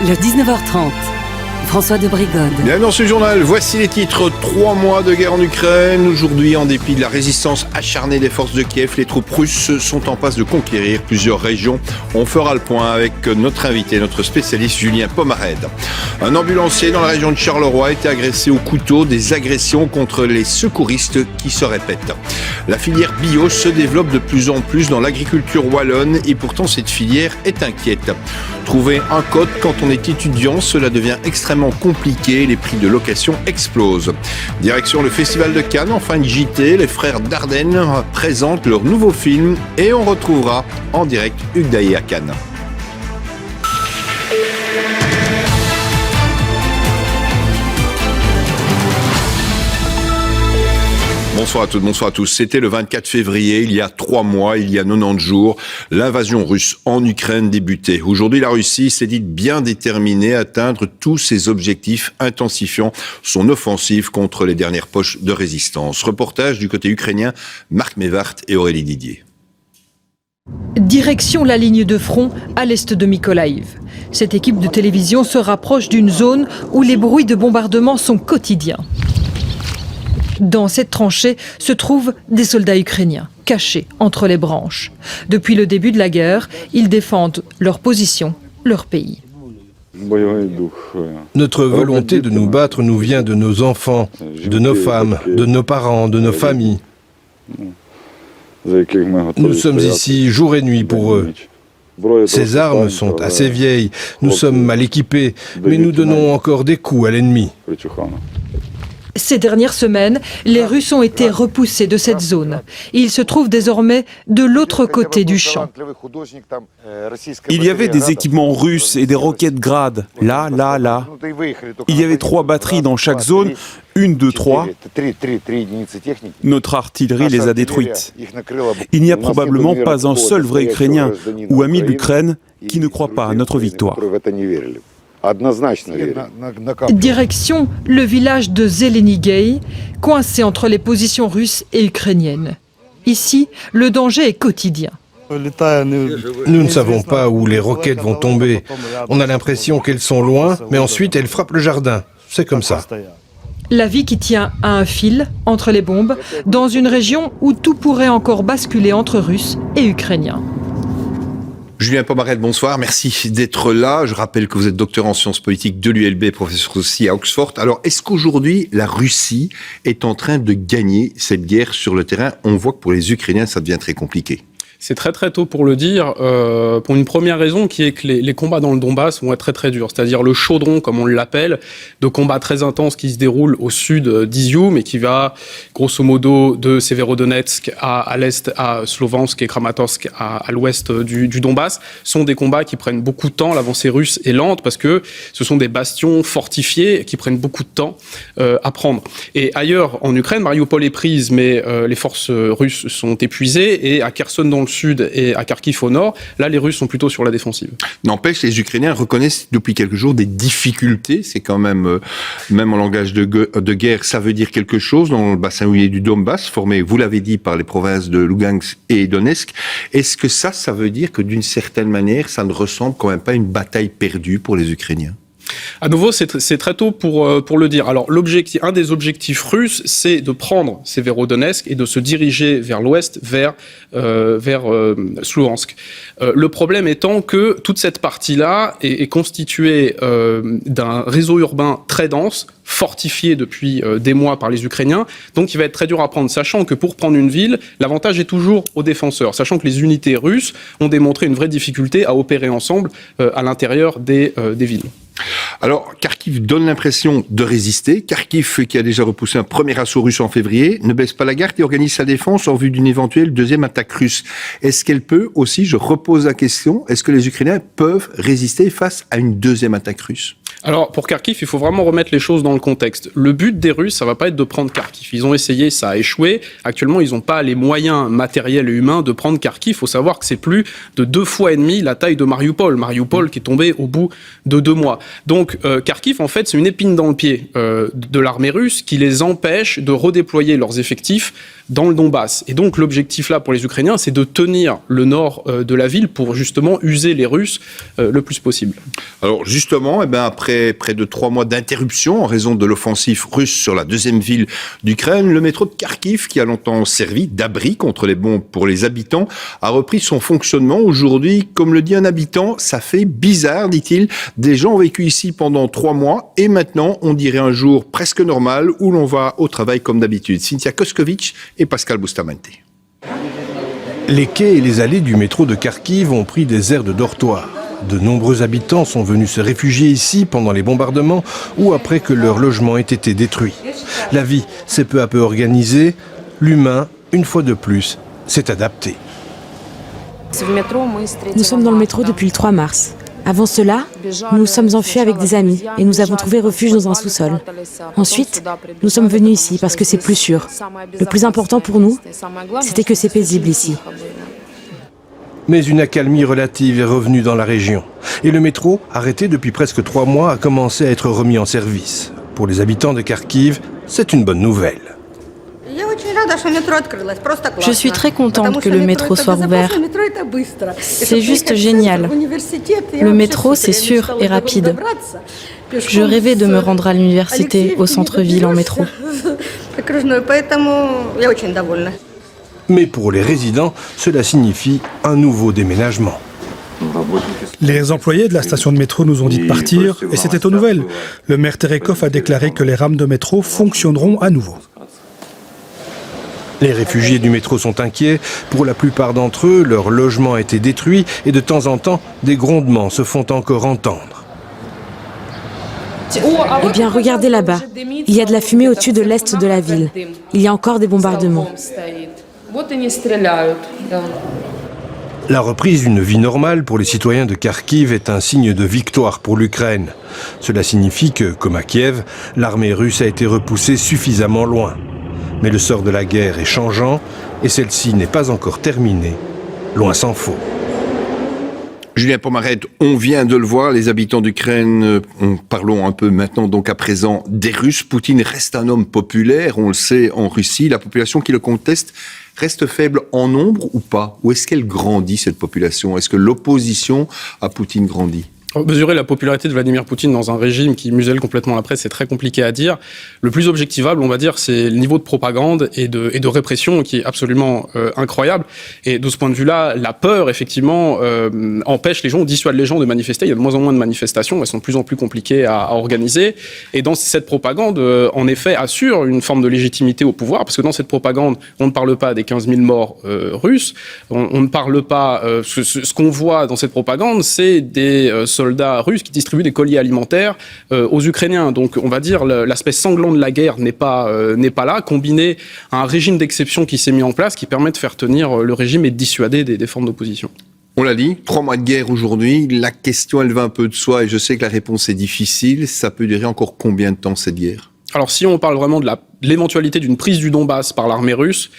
Le 19h30. François de Brigode. Bien dans ce journal, voici les titres. 3 mois de guerre en Ukraine. Aujourd'hui, en dépit de la résistance acharnée des forces de Kiev, les troupes russes sont en passe de conquérir plusieurs régions. On fera le point avec notre invité, notre spécialiste Julien Pomarède. Un ambulancier dans la région de Charleroi a été agressé au couteau. Des agressions contre les secouristes qui se répètent. La filière bio se développe de plus en plus dans l'agriculture wallonne et pourtant cette filière est inquiète. Trouver un code quand on est étudiant, cela devient extrêmement compliqué, les prix de location explosent. Direction le Festival de Cannes, en fin de JT, les frères Dardenne présentent leur nouveau film et on retrouvera en direct Hugues Dailly à Cannes. Bonsoir à toutes, bonsoir à tous. C'était le 24 février, il y a 3 mois, il y a 90 jours, l'invasion russe en Ukraine débutait. Aujourd'hui, la Russie s'est dite bien déterminée à atteindre tous ses objectifs, intensifiant son offensive contre les dernières poches de résistance. Reportage du côté ukrainien, Marc Mévart et Aurélie Didier. Direction la ligne de front à l'est de Mykolaïv. Cette équipe de télévision se rapproche d'une zone où les bruits de bombardement sont quotidiens. Dans cette tranchée se trouvent des soldats ukrainiens, cachés entre les branches. Depuis le début de la guerre, ils défendent leur position, leur pays. Notre volonté de nous battre nous vient de nos enfants, de nos femmes, de nos parents, de nos familles. Nous sommes ici jour et nuit pour eux. Ces armes sont assez vieilles, nous sommes mal équipés, mais nous donnons encore des coups à l'ennemi. Ces dernières semaines, les Russes ont été repoussés de cette zone. Ils se trouvent désormais de l'autre côté du champ. Il y avait des équipements russes et des roquettes Grad, là. Il y avait 3 batteries dans chaque zone, 1, 2, 3. Notre artillerie les a détruites. Il n'y a probablement pas un seul vrai Ukrainien ou ami de l'Ukraine qui ne croit pas à notre victoire. Direction le village de Zelenigay, coincé entre les positions russes et ukrainiennes. Ici, le danger est quotidien. Nous ne savons pas où les roquettes vont tomber. On a l'impression qu'elles sont loin, mais ensuite elles frappent le jardin. C'est comme ça. La vie qui tient à un fil entre les bombes, dans une région où tout pourrait encore basculer entre Russes et Ukrainiens. Julien Pomarède, bonsoir, merci d'être là. Je rappelle que vous êtes docteur en sciences politiques de l'ULB, professeur aussi à Oxford. Alors, est-ce qu'aujourd'hui, la Russie est en train de gagner cette guerre sur le terrain ? On voit que pour les Ukrainiens, ça devient très compliqué. C'est très très tôt pour le dire, pour une première raison qui est que les combats dans le Donbass vont être très très durs. C'est-à-dire le chaudron, comme on l'appelle, de combats très intenses qui se déroulent au sud d'Izium et qui va grosso modo de Severodonetsk à l'est à Sloviansk et Kramatorsk à l'ouest du Donbass, sont des combats qui prennent beaucoup de temps. L'avancée russe est lente parce que ce sont des bastions fortifiés qui prennent beaucoup de temps à prendre. Et ailleurs en Ukraine, Mariupol est prise, mais les forces russes sont épuisées et à Kherson dans le sud et à Kharkiv au nord, là les Russes sont plutôt sur la défensive. N'empêche, les Ukrainiens reconnaissent depuis quelques jours des difficultés, c'est quand même, même en langage de guerre, ça veut dire quelque chose dans le bassin houiller du Donbass, formé, vous l'avez dit, par les provinces de Lugansk et Donetsk. Est-ce que ça veut dire que d'une certaine manière, ça ne ressemble quand même pas à une bataille perdue pour les Ukrainiens ? À nouveau, c'est très tôt pour le dire. Alors, un des objectifs russes, c'est de prendre Severodonetsk et de se diriger vers l'ouest, vers Sloviansk. Le problème étant que toute cette partie-là est constituée d'un réseau urbain très dense, fortifié depuis des mois par les Ukrainiens, donc il va être très dur à prendre, sachant que pour prendre une ville, l'avantage est toujours aux défenseurs, sachant que les unités russes ont démontré une vraie difficulté à opérer ensemble à l'intérieur des villes. Alors, Kharkiv donne l'impression de résister. Kharkiv, qui a déjà repoussé un premier assaut russe en février, ne baisse pas la garde et organise sa défense en vue d'une éventuelle deuxième attaque russe. Est-ce qu'elle peut aussi, je repose la question, est-ce que les Ukrainiens peuvent résister face à une deuxième attaque russe ? Alors, pour Kharkiv, il faut vraiment remettre les choses dans le contexte. Le but des Russes, ça va pas être de prendre Kharkiv. Ils ont essayé, ça a échoué. Actuellement, ils n'ont pas les moyens matériels et humains de prendre Kharkiv. Il faut savoir que c'est plus de 2,5 fois la taille de Mariupol. Mariupol qui est tombé au bout de 2 mois. Donc, Kharkiv, en fait, c'est une épine dans le pied de l'armée russe qui les empêche de redéployer leurs effectifs dans le Donbass. Et donc, l'objectif là, pour les Ukrainiens, c'est de tenir le nord de la ville pour justement user les Russes le plus possible. Alors, justement, après près de 3 mois d'interruption en raison de l'offensive russe sur la deuxième ville d'Ukraine, le métro de Kharkiv, qui a longtemps servi d'abri contre les bombes pour les habitants, a repris son fonctionnement. Aujourd'hui, comme le dit un habitant, ça fait bizarre, dit-il. Des gens ont vécu ici pendant 3 mois et maintenant, on dirait un jour presque normal où l'on va au travail comme d'habitude. Cynthia Koskovic et Pascal Bustamante. Les quais et les allées du métro de Kharkiv ont pris des airs de dortoir. De nombreux habitants sont venus se réfugier ici pendant les bombardements ou après que leur logement ait été détruit. La vie s'est peu à peu organisée. L'humain, une fois de plus, s'est adapté. Nous sommes dans le métro depuis le 3 mars. Avant cela, nous sommes enfuis avec des amis et nous avons trouvé refuge dans un sous-sol. Ensuite, nous sommes venus ici parce que c'est plus sûr. Le plus important pour nous, c'était que c'est paisible ici. Mais une accalmie relative est revenue dans la région. Et le métro, arrêté depuis presque 3 mois, a commencé à être remis en service. Pour les habitants de Kharkiv, c'est une bonne nouvelle. Je suis très contente que le métro soit rouvert. C'est juste génial. Le métro, c'est sûr et rapide. Je rêvais de me rendre à l'université, au centre-ville en métro. Mais pour les résidents, cela signifie un nouveau déménagement. Les employés de la station de métro nous ont dit de partir et c'était aux nouvelles. Le maire Terekov a déclaré que les rames de métro fonctionneront à nouveau. Les réfugiés du métro sont inquiets. Pour la plupart d'entre eux, leur logement a été détruit et de temps en temps, des grondements se font encore entendre. Eh bien, regardez là-bas. Il y a de la fumée au-dessus de l'est de la ville. Il y a encore des bombardements. La reprise d'une vie normale pour les citoyens de Kharkiv est un signe de victoire pour l'Ukraine. Cela signifie que, comme à Kiev, l'armée russe a été repoussée suffisamment loin. Mais le sort de la guerre est changeant et celle-ci n'est pas encore terminée, loin s'en faut. Julien Pomaret, on vient de le voir, les habitants d'Ukraine, parlons un peu maintenant donc à présent des Russes. Poutine reste un homme populaire, on le sait en Russie. La population qui le conteste reste faible en nombre ou pas? Ou est-ce qu'elle grandit, cette population? Est-ce que l'opposition à Poutine grandit? Mesurer la popularité de Vladimir Poutine dans un régime qui muselle complètement la presse, c'est très compliqué à dire. Le plus objectivable, on va dire, c'est le niveau de propagande et de répression qui est absolument incroyable. Et de ce point de vue-là, la peur, effectivement, empêche les gens, dissuade les gens de manifester. Il y a de moins en moins de manifestations, elles sont de plus en plus compliquées à organiser. Et dans cette propagande, en effet, assure une forme de légitimité au pouvoir, parce que dans cette propagande, on ne parle pas des 15 000 morts russes, on ne parle pas... ce qu'on voit dans cette propagande, c'est des soldats russes qui distribuent des colis alimentaires aux Ukrainiens. Donc, on va dire, l'aspect sanglant de la guerre n'est pas là, combiné à un régime d'exception qui s'est mis en place, qui permet de faire tenir le régime et de dissuader des formes d'opposition. On l'a dit, 3 mois de guerre aujourd'hui. La question, elle va un peu de soi et je sais que la réponse est difficile. Ça peut durer encore combien de temps, cette guerre? Alors, si on parle vraiment de l'éventualité d'une prise du Donbass par l'armée russe,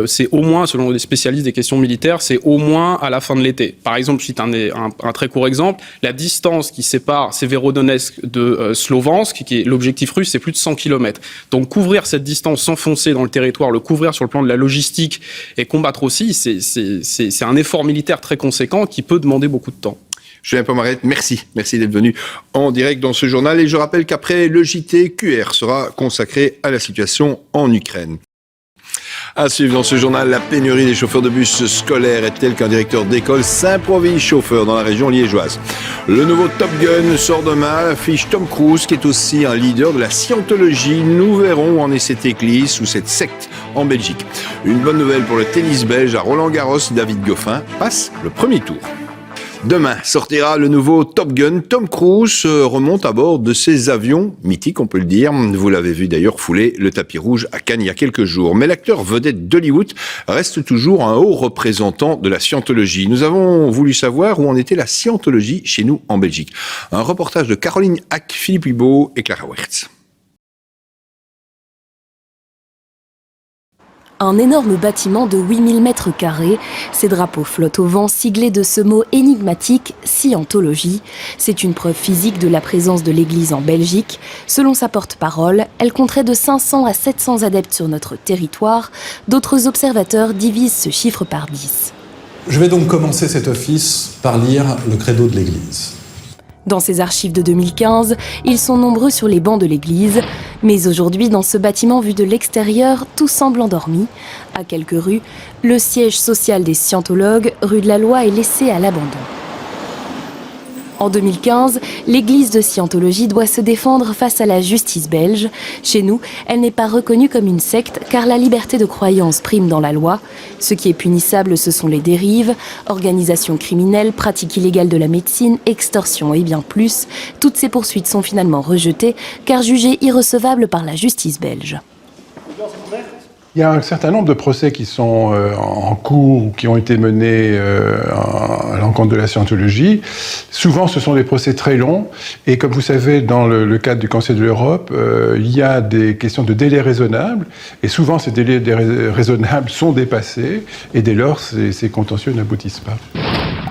c'est au moins, selon les spécialistes des questions militaires, c'est au moins à la fin de l'été. Par exemple, je cite un très court exemple, la distance qui sépare Severodonetsk de Slovansk, qui est l'objectif russe, c'est plus de 100 km. Donc couvrir cette distance, s'enfoncer dans le territoire, le couvrir sur le plan de la logistique et combattre aussi, c'est un effort militaire très conséquent qui peut demander beaucoup de temps. Julien Pomaret, merci d'être venu en direct dans ce journal. Et je rappelle qu'après, le JT QR sera consacré à la situation en Ukraine. À suivre dans ce journal, la pénurie des chauffeurs de bus scolaires est telle qu'un directeur d'école s'improvise chauffeur dans la région liégeoise. Le nouveau Top Gun sort demain, affiche Tom Cruise qui est aussi un leader de la scientologie. Nous verrons où en est cette église ou cette secte en Belgique. Une bonne nouvelle pour le tennis belge à Roland-Garros, David Goffin passe le premier tour. Demain sortira le nouveau Top Gun. Tom Cruise remonte à bord de ses avions mythiques, on peut le dire. Vous l'avez vu d'ailleurs fouler le tapis rouge à Cannes il y a quelques jours. Mais l'acteur vedette d'Hollywood reste toujours un haut représentant de la scientologie. Nous avons voulu savoir où en était la scientologie chez nous en Belgique. Un reportage de Caroline Hack, Philippe Hubault et Clara Wertz. Un énorme bâtiment de 8000 mètres carrés. Ses drapeaux flottent au vent, siglés de ce mot énigmatique, scientologie. C'est une preuve physique de la présence de l'Église en Belgique. Selon sa porte-parole, elle compterait de 500 à 700 adeptes sur notre territoire. D'autres observateurs divisent ce chiffre par 10. Je vais donc commencer cet office par lire le credo de l'Église. Dans ses archives de 2015, ils sont nombreux sur les bancs de l'église. Mais aujourd'hui, dans ce bâtiment vu de l'extérieur, tout semble endormi. À quelques rues, le siège social des scientologues, rue de la Loi, est laissé à l'abandon. En 2015, l'église de scientologie doit se défendre face à la justice belge. Chez nous, elle n'est pas reconnue comme une secte car la liberté de croyance prime dans la loi. Ce qui est punissable, ce sont les dérives, organisations criminelles, pratiques illégales de la médecine, extorsion et bien plus. Toutes ces poursuites sont finalement rejetées car jugées irrecevables par la justice belge. Il y a un certain nombre de procès qui sont en cours ou qui ont été menés à l'encontre de la scientologie. Souvent, ce sont des procès très longs. Et comme vous savez, dans le cadre du Conseil de l'Europe, il y a des questions de délais raisonnables. Et souvent, ces délais raisonnables sont dépassés. Et dès lors, ces contentieux n'aboutissent pas.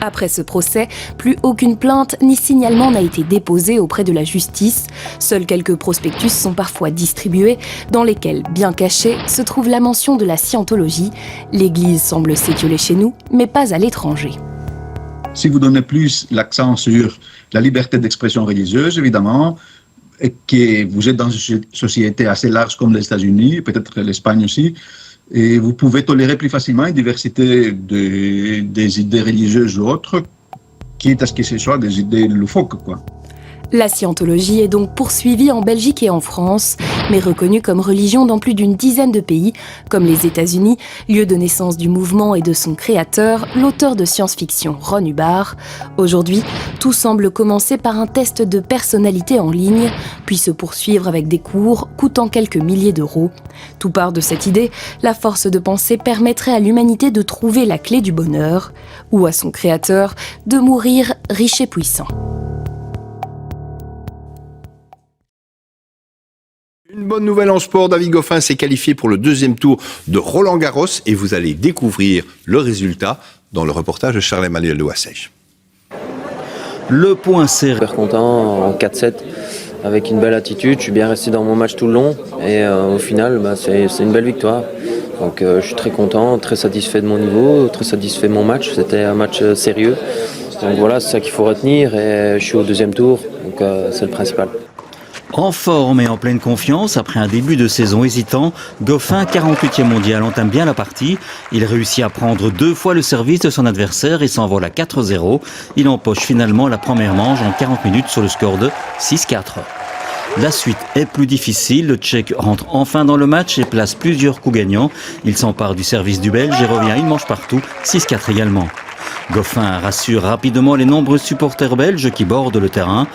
Après ce procès, plus aucune plainte ni signalement n'a été déposé auprès de la justice. Seuls quelques prospectus sont parfois distribués, dans lesquels, bien cachés, se trouve la mention de la scientologie. L'Église semble s'étioler chez nous, mais pas à l'étranger. Si vous donnez plus l'accent sur la liberté d'expression religieuse, évidemment, et que vous êtes dans une société assez large comme les États-Unis, peut-être l'Espagne aussi, et vous pouvez tolérer plus facilement une diversité des idées religieuses ou autres, quitte à ce que ce soit des idées loufoques, quoi. La scientologie est donc poursuivie en Belgique et en France, mais reconnue comme religion dans plus d'une dizaine de pays, comme les États-Unis, lieu de naissance du mouvement et de son créateur, l'auteur de science-fiction Ron Hubbard. Aujourd'hui, tout semble commencer par un test de personnalité en ligne, puis se poursuivre avec des cours coûtant quelques milliers d'euros. Tout part de cette idée, la force de pensée permettrait à l'humanité de trouver la clé du bonheur, ou à son créateur de mourir riche et puissant. Une bonne nouvelle en sport, David Goffin s'est qualifié pour le deuxième tour de Roland-Garros et vous allez découvrir le résultat dans le reportage de Charles-Emmanuel de Wassège. Le point serré. Super content en 4-7 avec une belle attitude, je suis bien resté dans mon match tout le long et au final c'est une belle victoire. Donc je suis très content, très satisfait de mon niveau, très satisfait de mon match, c'était un match sérieux. Donc voilà, c'est ça qu'il faut retenir et je suis au deuxième tour, donc c'est le principal. En forme et en pleine confiance, après un début de saison hésitant, Goffin, 48e mondial, entame bien la partie. Il réussit à prendre 2 fois le service de son adversaire et s'envole à 4-0. Il empoche finalement la première manche en 40 minutes sur le score de 6-4. La suite est plus difficile, le Tchèque rentre enfin dans le match et place plusieurs coups gagnants. Il s'empare du service du Belge et revient une manche partout, 6-4 également. Goffin rassure rapidement les nombreux supporters belges qui bordent le terrain.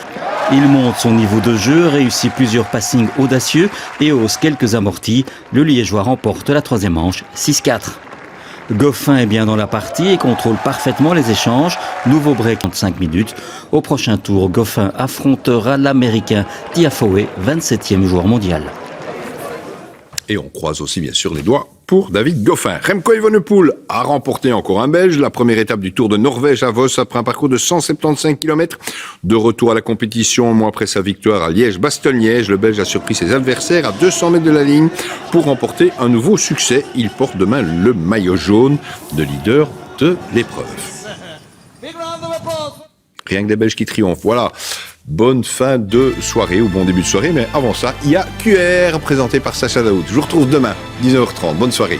Il monte son niveau de jeu, réussit plusieurs passings audacieux et hausse quelques amortis. Le Liégeois remporte la 3e manche, 6-4. Goffin est bien dans la partie et contrôle parfaitement les échanges. Nouveau break en 5 minutes. Au prochain tour, Goffin affrontera l'Américain Tiafoe, 27e joueur mondial. Et on croise aussi bien sûr les doigts pour David Goffin. Remco Evenepoel a remporté encore un Belge, la première étape du Tour de Norvège à Vos après un parcours de 175 km. De retour à la compétition, un mois après sa victoire à Liège-Bastogne-Liège, le Belge a surpris ses adversaires à 200 mètres de la ligne pour remporter un nouveau succès. Il porte demain le maillot jaune de leader de l'épreuve. Rien que des Belges qui triomphent. Voilà. Bonne fin de soirée ou bon début de soirée, mais avant ça, il y a QR présenté par Sacha Daoud. Je vous retrouve demain, 19h30. Bonne soirée.